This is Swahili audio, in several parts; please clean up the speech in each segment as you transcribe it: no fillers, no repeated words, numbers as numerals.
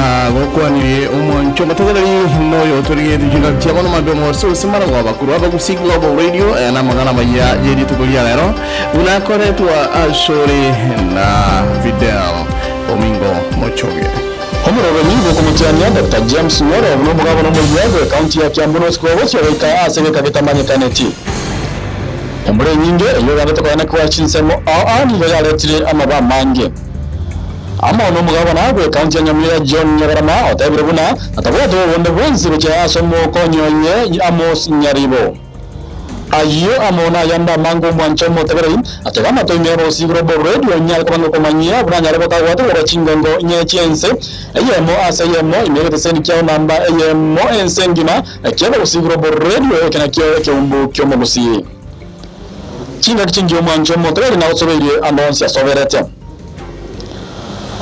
na gokwani umoncho matagalari no yotoriye digital tiamono madomo so simara kwa bakuru abagusi Global Radio na magana maya yedi tukulia lero unakoretwa ashore na video Domingo Mochoge Homorobeni bokumutiania Dr. James Nyoro n'umugabo n'umuryango county ya Kiambu no sikobotyo weka asebeka bitamanye kaneti Omure nyinge iyo gagatokana kwa chinsemo ni yaletire amaba mange Ama n'umugabo nagwe county ya Nyamira John Nyagarama otabirabuna atabwa to wonde bonzi bucha asomo konyonye Amos Nyaribo Ayo amona yanda mango mwancho motabere atagama to nyero sigro borredio nyal ko komanyia buna nyarebo ka watu wa chingongo nyechense eyemo asayemo imegete seni kyo namba eyemo ensengima ekero sigro borredio kana kyo kyombu kyomo gusi chinga kichingi mwancho motabere na otsobere anonsia soberete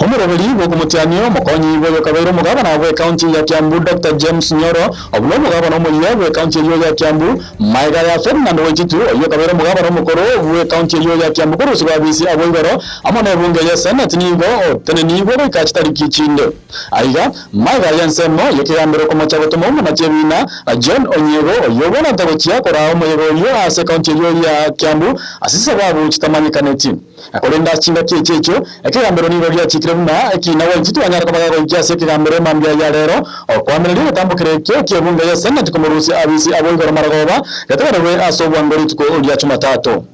Homorobeli bokumutianio mokonyi boyo kabero mugaba na we county ya Kiambu Dr. James Nyoro obulo mugaba no muliya we county ya Kiambu Maiga ya Fernando Wenjitu oyo kabero mugaba no mukoro we county ya Kiambu koro subabisi aboibero amone bunge ya Senate nigo tenenigo ka chitariki chinde aiga Maiga ya nsemo yoke yambero ko machago to mo na chebina John Onyego oyo bona tagochia kora omuyego yo ase county ya Kiambu asisa babu chitamani kaneti akolenda chinga checho ekiyambero nigo ya na ekina Wenjitu anyara ko bagago jase kigambere mambya ya lero okwamerere tambukire kyo kibunga ya Senate komurusi abisi aboigoro maragoba yatagarwe asobwangori tuko ya Jumatatu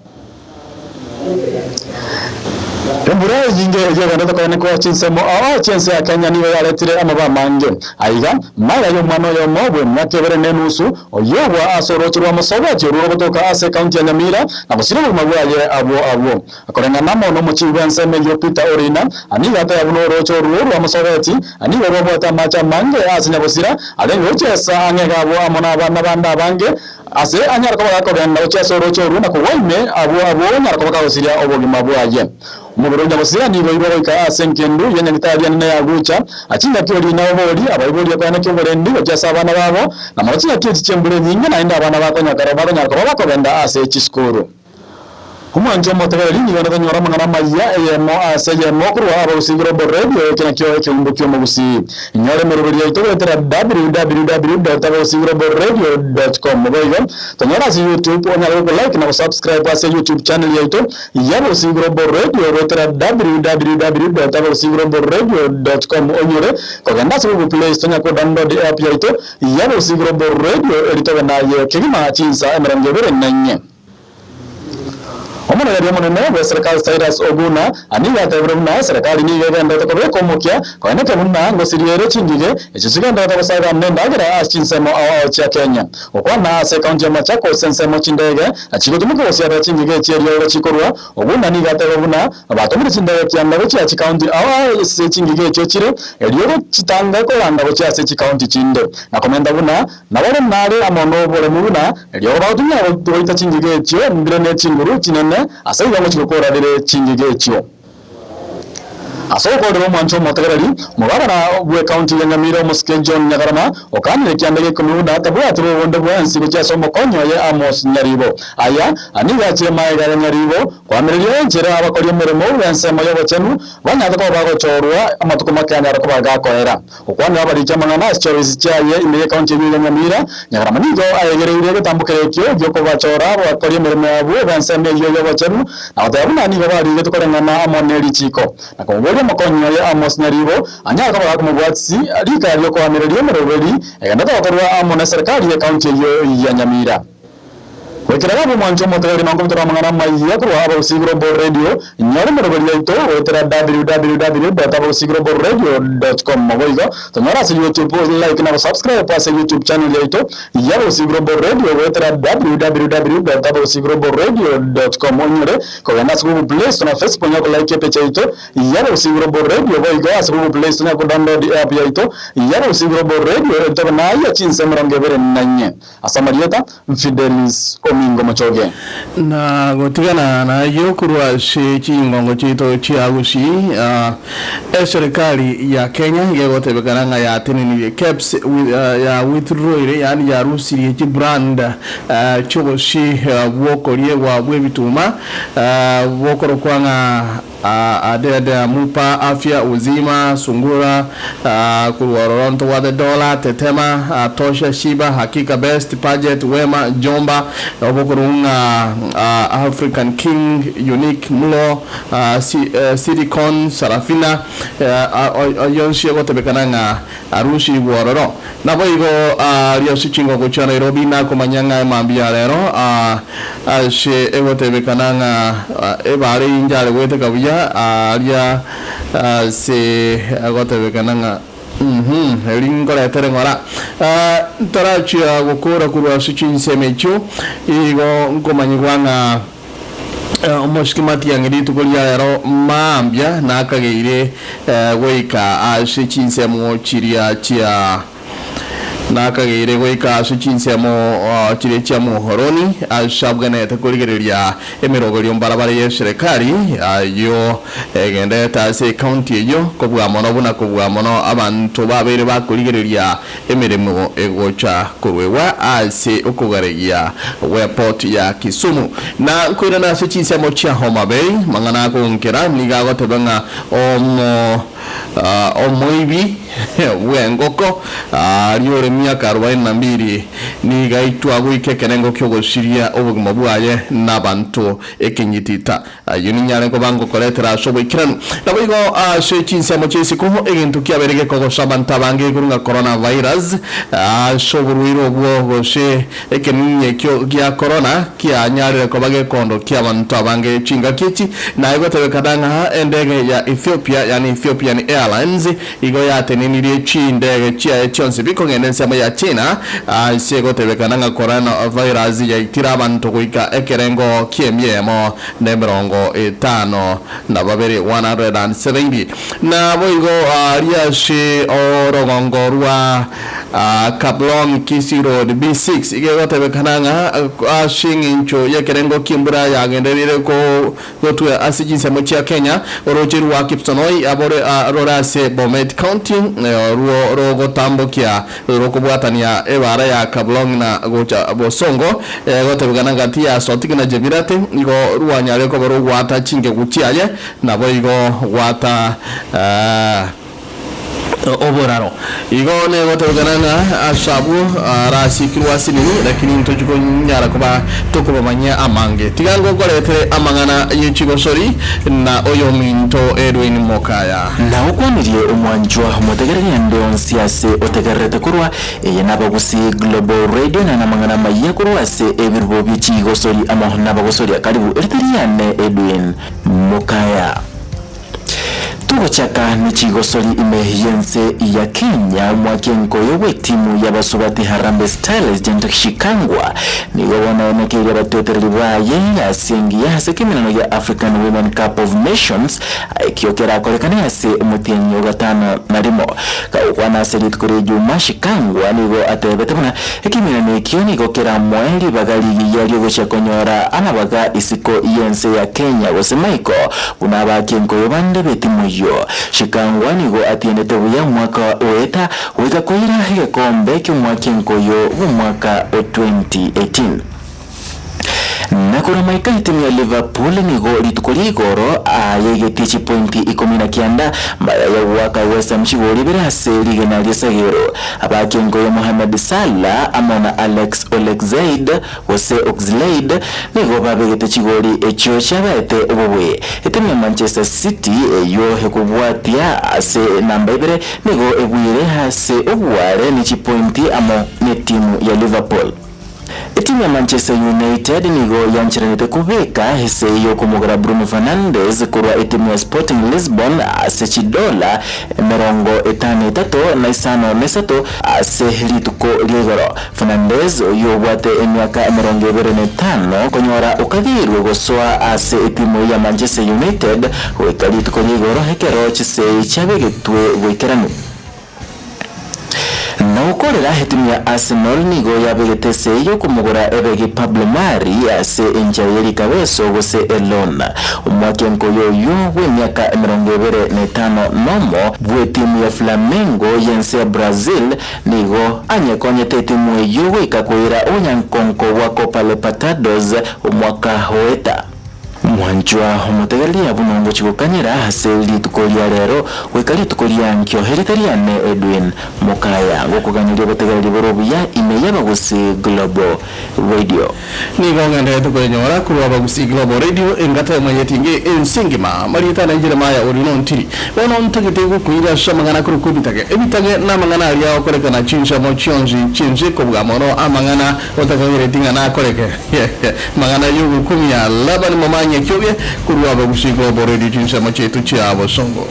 Mbura yinge yaganda ko kwa chinsemo chense ya Kenya niwe yaletire amaba mange aiga mara yo mano yo mobwe mwakebere nenusu oyobwa asorochirwa musobaje rurobotoka ase county ya Nyamira abasiro mabwaye abo akorenga namo no muchiwe nseme yo Peter Orina aniga ta yabuno rocho rurwa musobati aniga robota macha mange asinya bosira adengo chesa angega abo amona abana banda bange ase anyara ko bakogenda ocheso rocho runa ko waime abo nyara ko bakawosiria obogima bwaye Muburonja bosira ni boiro ka asenkendu yenya nitalia nene yagucha achinga kyoli na obori abayiboli kwa nakyo borendi bajasa abana babo na machinga kyo chichembure nyinga na inda abana bako nyakara bako benda ase chiskuru Humanje motabeli ni wana nyora mangana maya eyemo aseye mokuru aba usigro borredio kena kyo kyumbu kyomo gusi nyore merubiri yaito betera www.usigroborradio.com boyo tanyora si YouTube onyalo ko like na subscribe ase YouTube channel yaito yabo usigro borradio betera www.usigroborradio.com onyore ko ganda su Play Store ko download app yaito yabo usigro borradio edito na ye kigima chinsa emerangevere nanye Omona yari monene wa serikali Cyrus Oguna aniga tabrumna serikali ni genda to ko mokia ko ene tabunna ngo siriere chingige echisiganda to saga nenda agira achinsemo cha Kenya okwana se county machako sensemo chindege achigotumuko osiara chingige cheriyo chikorwa Oguna niga tabrumna abatomire chindege kyanda go cha county se chingige chochire eliyo chitanga ko landa go cha se county chinde nakomenda buna nabare nare amono bole mubuna eliyo batumya go ita chingige chyo ndrene chinguru chinene asaiga mu kikora dire chingige chyo Asoko de mwancho motagarari mugabana we county ya Nyamira Musike John Nyagarama okanire kyandege kumuda tabwa tro wonde bwansi bucha somo konyo ye Amos Nyaribo aya aniga che Maiga Nyaribo kwamerere njera abakori meremo yansemo yo bachenu banyaga ko bago chorwa amatuko makanya ko baga koera okwana abari chamana na stories chaye imeye county ya Nyamira Nyagarama nigo ayegerere tambukere kyo byo ko bachora abakori meremo abo yansemo yo bachenu atabuna nigo bari to korengana amoneri chiko nakongwe Mokonyo ya Amos Nyaribo anyaka baka mubwatsi alika yo kwa mereri meroberi eganda bakorwa amona serikali ya county ya Nyamira Wekera bo mwancho motori mango mtora mangana maiya ko aba usigro borradio nyore meroberi yaito wetera www.usigroborradio.com moboiga tonyora se YouTube like na subscribe pa se YouTube channel yaito ya usigro borradio wetera www.usigroborradio.com onyore ko gana su Play Store na Facebook nyako like page yaito ya usigro borradio boiga su Play Store nyako download app yaito ya usigro borradio to na ya chinsemronge bere nanye asamarieta Fidelis Domingo Mochoge na gotigana na yokurwa she chingongo chito chiagushi serikali ya Kenya yegotebekana ya tenini caps ya withdraw yani ya rusi chi brand choboshi wokorie wa bwebituma wokoro kwanga adede mupa afya uzima sungura kuwaroronto wa the dollar tetema tosha shiba hakika best budget wema jomba obokurunga African King unique mulo silicon sarafina yonshi gotebekananga arushi wororo nabo igo rio sichingo kuchana Nairobi na kumanyanga mambia lero she egotebekananga ebare injale wete kabuya aria se agotebekananga lingo la terengora tarachia gukura kurwa sichinse mecho igo ngomanyigwanga omoshikimati yangiri tukulia lero mambia nakageire weika sichinse mo chiria chia nakageire goika suchinsemo chire cha muhoroni ashabgane takurigereria emirogorio mbarabara ye serikali yo egende tase county yo kobwa mono buna kobwa mono abantu babere bakurigereria emirimo egocha kurwewa ase okugaregia airport ya Kisumu na kwira na suchinsemo cha Homa Bay mangana ko nkera niga gotebanga omoibi wengoko riore myaka 42 ni gaitwa gwikekenengo kyogoshiria obuguma bwaye nabantu ekinyitita yuni nyare ko bango koletera shobikirano nabigo shechinsemo chesiko egintu kyaberege ko shabanta bange kurunga coronavirus shoburuiro bwo goshe ekeninye kyo gya corona kya nyare ko bage kondo kya bantu bange chinga kichi na igo tebekadanga endege ya Ethiopia yani Ethiopian Airlines igo yateninirie chindege chia chonse biko ngendense ya China sego tebekananga coronavirus ya itira abantu kuika ekerengo kiemiemo nemirongo 5 na babere 170 na boigo riashi orogongorwa Kablon Kisi Road B6 igego tebekananga shingincho yekerengo kimbura yagenderire ko gotwe asijinse mo chia Kenya orojeru wa Kipsonoi abore rorase Bomet County rogo tambokia rokobwatania ebara ya Kablong na gocha Bosongo gotebekananga tia sotikina jebirate igo ruanyare ko baro gwata chinge guchiaye nabo igo gwata oboraro igo ne gotebekananga asabu rasikirwa sinini lakini ntojuko nyara kuba tokubamanya amange tigango goretere amangana yichigo sori na oyo minto Edwin Mokaya na ukwanirie umwanjwa mutegerere ndo siase otegerete kurwa nabagusi Global Radio na namangana maye kurwa se ebirbo bichigo sori amahona bagosori karibu eriteriane Edwin Mokaya Tugochaka ni chigosori imehiyense ya Kenya mwakengo yowe timu ya basubati Harambee Stars jento shikangwa nigo wanaonekera batotereri baye yasingi ya sekeminano ya African Women Cup of Nations ikiokera korekana yase umutenyo gatano narimo kaukwana serit kuri juma shikangwa nigo atebetemuna ekiminano ikioni gokera mweli bagali yalio gochakonyora anabaga isiko yense ya Kenya wasemaiko unaba kengo yobande betimu yo shikangwa nigo atiendete buya mwaka oeta wika koira hege kombe mwaka nkoyo mwaka 2018 nakura maika timu ya Liverpool nigo litukuli goro yegetichi pointi 19 mbaya ya waka West Ham chigori birase lige na lisagero abakengo ya Mohamed Salah amona Alex Oxlade wose Oxlade nigo babegete chigori echo chabete obwe timu ya Manchester City yo hekubwatia ase namba ibere nigo ebwire hase obware ni chipointi amo ne timu ya Liverpool. Timu ya Manchester United nigo yanchiranete kubeka hese yo kumugara Bruno Fernandes kurwa timu ya Sporting Lisbon ase chidola merongo 53 na isano nesato ase lituko ligoro Fernandes yo wate emyaka merongo 25 konyora ukagirwe gosoa ase timu ya Manchester United weka lituko ligoro hekero chise chabegetwe wekeranu na ukorera timu ya Arsenal nigo yabegetese yo kumugura ebegi Pablo Mari ase Enjayeri Kabeso gose Elona umwakenko yo w'imyaka 25 nomo bwe timu ya Flamengo yense Brazil nigo anyekonyete timu yo ikakwira unyankonko wa Copa Libertadores umwaka hoeta mwanjwa umutegeria bunongo chigukanyira haseli tukoria rero wekali tukoria nkyo heritariane Edwin Mukaya gukuganyira gutegeria borobuya ime yabagusi Global Radio ni gongende tukonyora kuri abagusi Global Radio engata mayetinge ensingima marita nanjira maya orino ntiri bono ntagite gukwira shamangana kuri kubitage ebitage namangana ali yawo korekana chinsha mo chionji chinje ko bwamono amangana otakanyire tinga na koreke mangana yugo kumya labani momanye kyoge kuri abagusi Global Radio chinsha mo chetu cyabo songo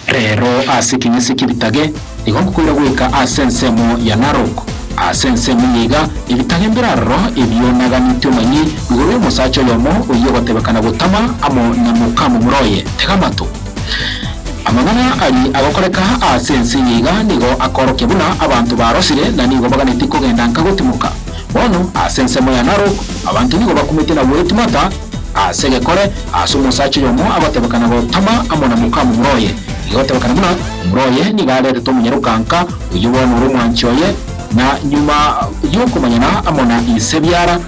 rero asikinyisi kibitage igongo kwira gwika asensemo ya Narok asensemo yiga ibitage mbiraro ibyonaga nitumanyi bigoro musacho yomo uyogotebekana gutama amo na mukamu muroye tegamato amagana ali abakoreka asensi yiga nigo akoroke buna abantu barosire na nigo baganiti kugenda nkagutimuka bono asensemo ya Narok abantu nigo bakumetera wetumata asege kore asumusacho yomo abatebekana gutama amo na mukamu muroye igotebekana buna muroye ni galere to munyarukanka uyubona uri mwanchoye na nyuma yuko manyana amona isebyara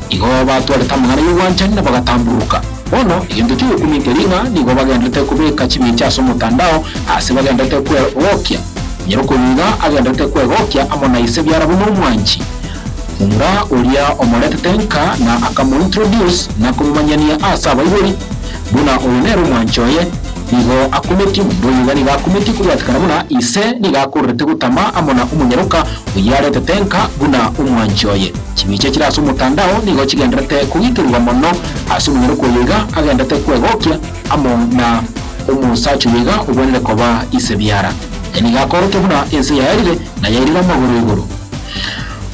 igo batwaleta mwana y'uwanje na bagatamburuka bono igendo cyo kumikeringa nigo bagendete kubeka kibi cyaso mutandao ase bagendete kwegokya nyeruko yiga agendete kwegokya amona isebyara buno mwanchi nga ulia omolete tenka na akamu introduce na kumanyania asa bayuri buna olero mwanchoye nigo akumeti mboyiga niga akumeti kuyatkana buna ise niga akurete gutama amona umunyaruka uyarete tenka buna umwanchoye kibice kiraso mutandao nigo kigendete kugitirwa mono asumunyaruko yiga agendete kwegokya amona umusacho yiga ubonere koba ise byara niga akoroke buna ise yarire na yarira maguru iguru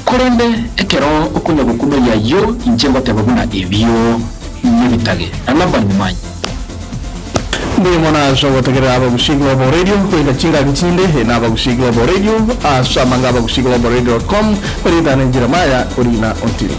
korende ekero okunya gukumeya yo injengo tebabuna ebyo nyebitage alamba nyumanyi Mwana shogotegera abagusi Global Radio kwenda chinga gitsinde na abagusi Global Radio asamanga abagusi Global Radio.com kuri danenjira maya kuri na ontiri